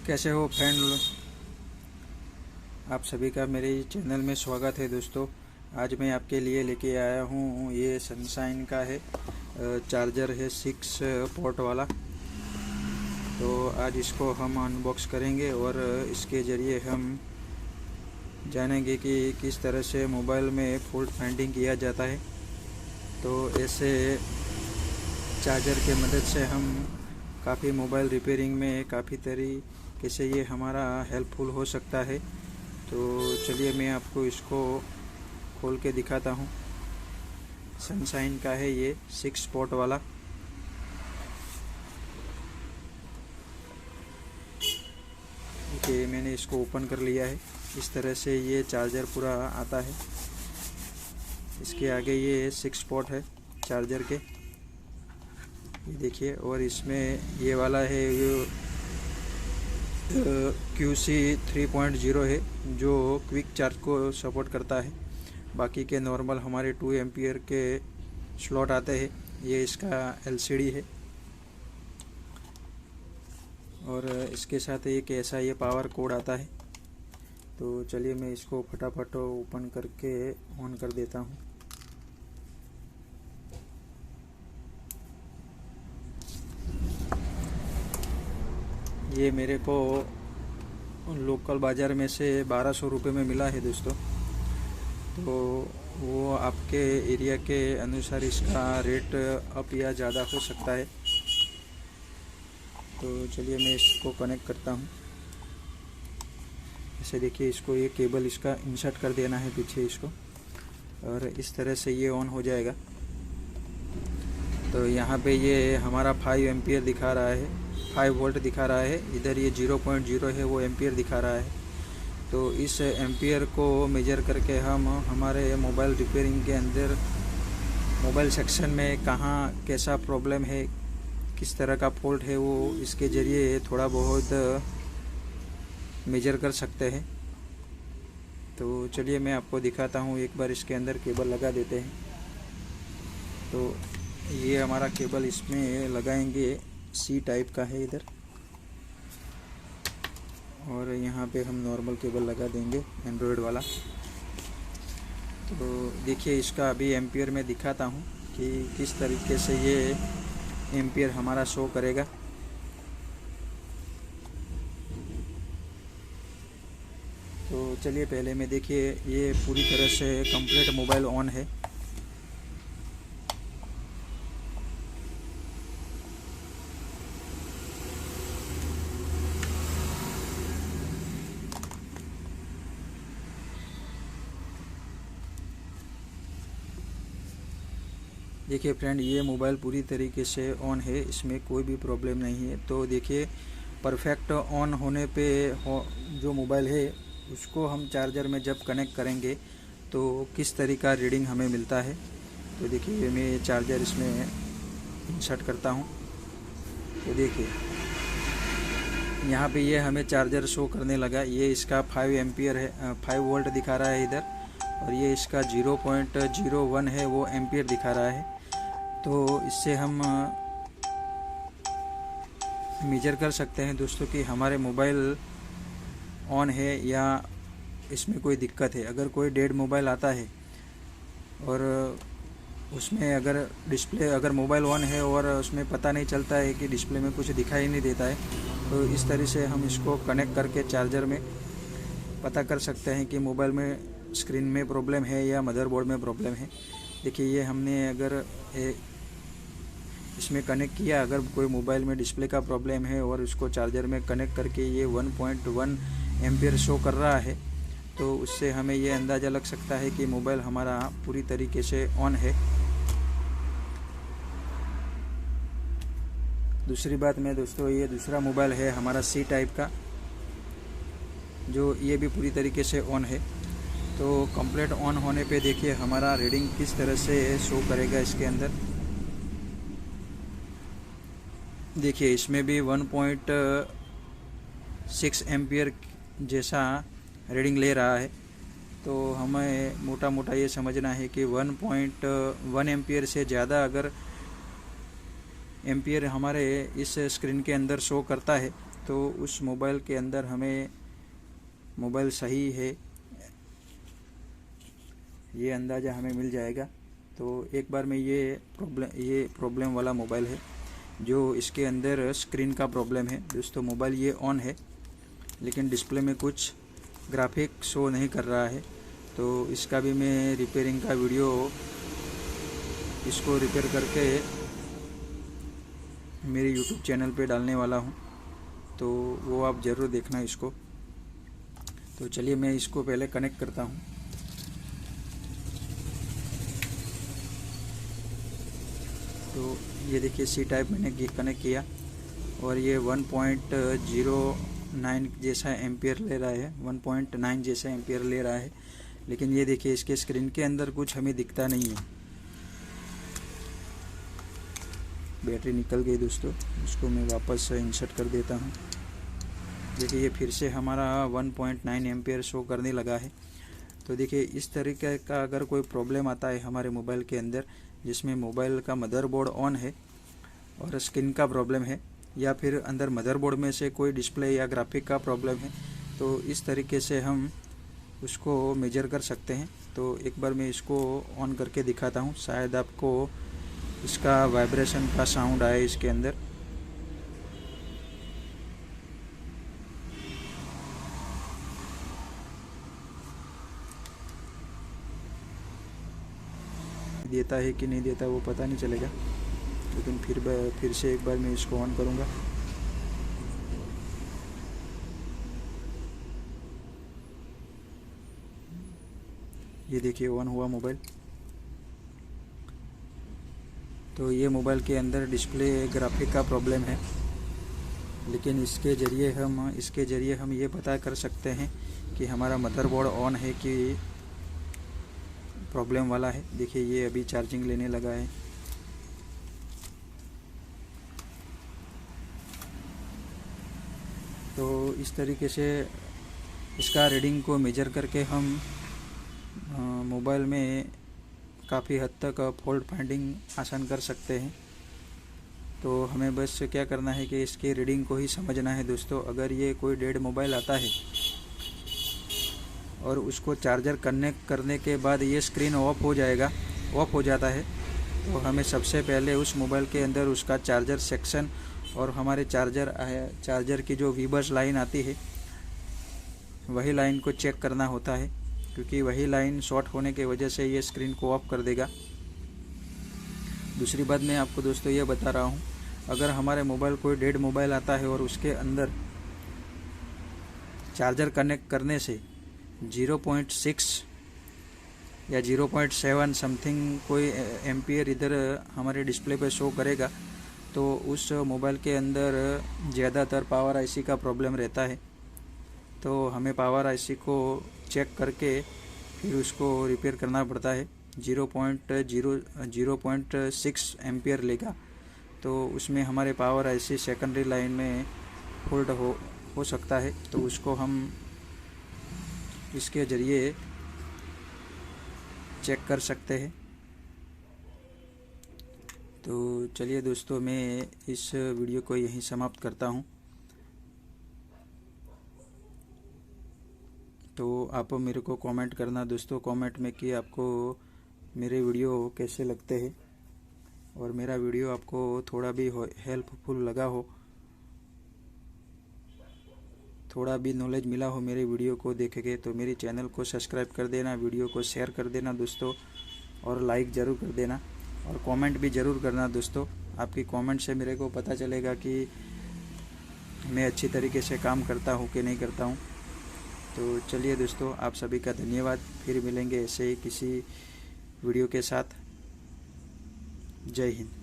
कैसे हो फ्रेंड। आप सभी का मेरे चैनल में स्वागत है दोस्तों। आज मैं आपके लिए लेके आया हूँ, ये सनशाइन का है, चार्जर है 6 पोर्ट वाला। तो आज इसको हम अनबॉक्स करेंगे और इसके ज़रिए हम जानेंगे कि किस तरह से मोबाइल में फॉल्ट फाइंडिंग किया जाता है। तो ऐसे चार्जर के मदद से हम काफ़ी मोबाइल रिपेयरिंग में काफ़ी तरीके से ये हमारा हेल्पफुल हो सकता है। तो चलिए मैं आपको इसको खोल के दिखाता हूँ। सनशाइन का है ये 6 पोर्ट वाला। ओके, मैंने इसको ओपन कर लिया है। इस तरह से ये चार्जर पूरा आता है। इसके आगे ये 6 पोर्ट है चार्जर के, ये देखिए। और इसमें ये वाला है QC 3.0 है, जो क्विक चार्ज को सपोर्ट करता है। बाकी के नॉर्मल हमारे 2 एम्पियर के स्लॉट आते हैं। ये इसका LCD है और इसके साथ एक ऐसा ये पावर कोड आता है। तो चलिए मैं इसको फटाफट ओपन करके ऑन कर देता हूँ। ये मेरे को लोकल बाज़ार में से 1200 रुपये में मिला है दोस्तों। तो वो आपके एरिया के अनुसार इसका रेट अप या ज़्यादा हो सकता है। तो चलिए मैं इसको कनेक्ट करता हूँ। ऐसे देखिए, इसको ये केबल इसका इंसर्ट कर देना है पीछे इसको, और इस तरह से ये ऑन हो जाएगा। तो यहाँ पे ये हमारा 5 एम्पियर दिखा रहा है, 5 वोल्ट दिखा रहा है। इधर ये 0.0 है, वो एम्पियर दिखा रहा है। तो इस एम्पियर को मेजर करके हम हमारे मोबाइल रिपेयरिंग के अंदर मोबाइल सेक्शन में कहाँ कैसा प्रॉब्लम है, किस तरह का फॉल्ट है, वो इसके ज़रिए थोड़ा बहुत मेजर कर सकते हैं। तो चलिए मैं आपको दिखाता हूँ। एक बार इसके अंदर केबल लगा देते हैं। तो ये हमारा केबल इसमें लगाएंगे, C टाइप का है इधर, और यहाँ पे हम नॉर्मल केबल लगा देंगे एंड्रॉयड वाला। तो देखिए, इसका अभी एम्पियर में दिखाता हूँ कि किस तरीके से ये एम्पियर हमारा शो करेगा। तो चलिए पहले में देखिए, ये पूरी तरह से कंप्लीट मोबाइल ऑन है। देखिए फ्रेंड, ये मोबाइल पूरी तरीके से ऑन है, इसमें कोई भी प्रॉब्लम नहीं है। तो देखिए, परफेक्ट ऑन होने पे जो मोबाइल है उसको हम चार्जर में जब कनेक्ट करेंगे तो किस तरीका रीडिंग हमें मिलता है। तो देखिए मैं चार्जर इसमें इंसर्ट करता हूँ। तो देखिए यहाँ पे ये हमें चार्जर शो करने लगा। ये इसका 5 एम्पियर है, 5 वोल्ट दिखा रहा है इधर, और ये इसका 0.01 है, वो एम्पियर दिखा रहा है। तो इससे हम मेजर कर सकते हैं दोस्तों कि हमारे मोबाइल ऑन है या इसमें कोई दिक्कत है। अगर कोई डेड मोबाइल आता है और उसमें अगर डिस्प्ले, अगर मोबाइल ऑन है और उसमें पता नहीं चलता है कि डिस्प्ले में कुछ दिखाई नहीं देता है, तो इस तरह से हम इसको कनेक्ट करके चार्जर में पता कर सकते हैं कि मोबाइल में स्क्रीन में प्रॉब्लम है या मदरबोर्ड में प्रॉब्लम है। देखिए ये हमने अगर इसमें कनेक्ट किया, अगर कोई मोबाइल में डिस्प्ले का प्रॉब्लम है और उसको चार्जर में कनेक्ट करके ये 1.1 एम्पियर शो कर रहा है, तो उससे हमें ये अंदाज़ा लग सकता है कि मोबाइल हमारा पूरी तरीके से ऑन है। दूसरी बात में दोस्तों, ये दूसरा मोबाइल है हमारा C टाइप का, जो ये भी पूरी तरीके से ऑन है। तो कंप्लीट ऑन होने पे देखिए हमारा रीडिंग किस तरह से शो करेगा इसके अंदर। देखिए इसमें भी 1.6 एम्पियर जैसा रीडिंग ले रहा है। तो हमें मोटा मोटा ये समझना है कि 1.1 एम्पियर से ज़्यादा अगर एम्पियर हमारे इस स्क्रीन के अंदर शो करता है तो उस मोबाइल के अंदर हमें मोबाइल सही है ये अंदाज़ा हमें मिल जाएगा। तो एक बार में ये प्रॉब्लम वाला मोबाइल है, जो इसके अंदर स्क्रीन का प्रॉब्लम है दोस्तों। मोबाइल ये ऑन है लेकिन डिस्प्ले में कुछ ग्राफिक शो नहीं कर रहा है। तो इसका भी मैं रिपेयरिंग का वीडियो इसको रिपेयर करके मेरे यूट्यूब चैनल पे डालने वाला हूँ, तो वो आप ज़रूर देखना इसको। तो चलिए मैं इसको पहले कनेक्ट करता हूँ। तो ये देखिए सी टाइप मैंने कनेक्ट किया और ये 1.09 जैसा एम्पियर ले रहा है, 1.9 जैसा एम्पियर ले रहा है। लेकिन ये देखिए इसके स्क्रीन के अंदर कुछ हमें दिखता नहीं है। बैटरी निकल गई दोस्तों, इसको मैं वापस इंसर्ट कर देता हूँ। देखिए ये फिर से हमारा 1.9 एम्पियर शो करने लगा है। तो देखिए इस तरीके का अगर कोई प्रॉब्लम आता है हमारे मोबाइल के अंदर, जिसमें मोबाइल का मदरबोर्ड ऑन है और स्क्रीन का प्रॉब्लम है, या फिर अंदर मदरबोर्ड में से कोई डिस्प्ले या ग्राफिक का प्रॉब्लम है, तो इस तरीके से हम उसको मेजर कर सकते हैं। तो एक बार मैं इसको ऑन करके दिखाता हूँ, शायद आपको इसका वाइब्रेशन का साउंड आए इसके अंदर। देता है कि नहीं देता वो पता नहीं चलेगा, लेकिन फिर से एक बार मैं इसको ऑन करूँगा। ये देखिए ऑन हुआ मोबाइल। तो ये मोबाइल के अंदर डिस्प्ले ग्राफिक का प्रॉब्लम है, लेकिन इसके ज़रिए हम ये पता कर सकते हैं कि हमारा मदरबोर्ड ऑन है कि प्रॉब्लम वाला है। देखिए ये अभी चार्जिंग लेने लगा है। तो इस तरीके से इसका रीडिंग को मेजर करके हम मोबाइल में काफ़ी हद तक फॉल्ट फाइंडिंग आसान कर सकते हैं। तो हमें बस क्या करना है कि इसके रीडिंग को ही समझना है दोस्तों। अगर ये कोई डेड मोबाइल आता है और उसको चार्जर कनेक्ट करने के बाद ये स्क्रीन ऑफ हो जाता है, तो हमें सबसे पहले उस मोबाइल के अंदर उसका चार्जर सेक्शन और हमारे चार्जर की जो वीबस लाइन आती है वही लाइन को चेक करना होता है, क्योंकि वही लाइन शॉर्ट होने की वजह से ये स्क्रीन को ऑफ कर देगा। दूसरी बात मैं आपको दोस्तों ये बता रहा हूँ, अगर हमारे मोबाइल कोई डेड मोबाइल आता है और उसके अंदर चार्जर कनेक्ट करने से 0.6 या 0.7 समथिंग कोई एम्पियर इधर हमारे डिस्प्ले पे शो करेगा, तो उस मोबाइल के अंदर ज़्यादातर पावर आईसी का प्रॉब्लम रहता है। तो हमें पावर आईसी को चेक करके फिर उसको रिपेयर करना पड़ता है। 0.6 एम्पियर लेगा, तो उसमें हमारे पावर आईसी सेकेंडरी लाइन में फॉल्ट हो सकता है। तो उसको हम इसके ज़रिए चेक कर सकते हैं। तो चलिए दोस्तों मैं इस वीडियो को यहीं समाप्त करता हूँ। तो आप मेरे को कमेंट करना दोस्तों, कमेंट में कि आपको मेरे वीडियो कैसे लगते हैं और मेरा वीडियो आपको थोड़ा भी हेल्पफुल लगा हो, थोड़ा भी नॉलेज मिला हो मेरे वीडियो को देख के, तो मेरे चैनल को सब्सक्राइब कर देना, वीडियो को शेयर कर देना दोस्तों, और लाइक ज़रूर कर देना और कमेंट भी ज़रूर करना दोस्तों। आपकी कमेंट से मेरे को पता चलेगा कि मैं अच्छी तरीके से काम करता हूँ कि नहीं करता हूँ। तो चलिए दोस्तों, आप सभी का धन्यवाद। फिर मिलेंगे ऐसे ही किसी वीडियो के साथ। जय हिंद।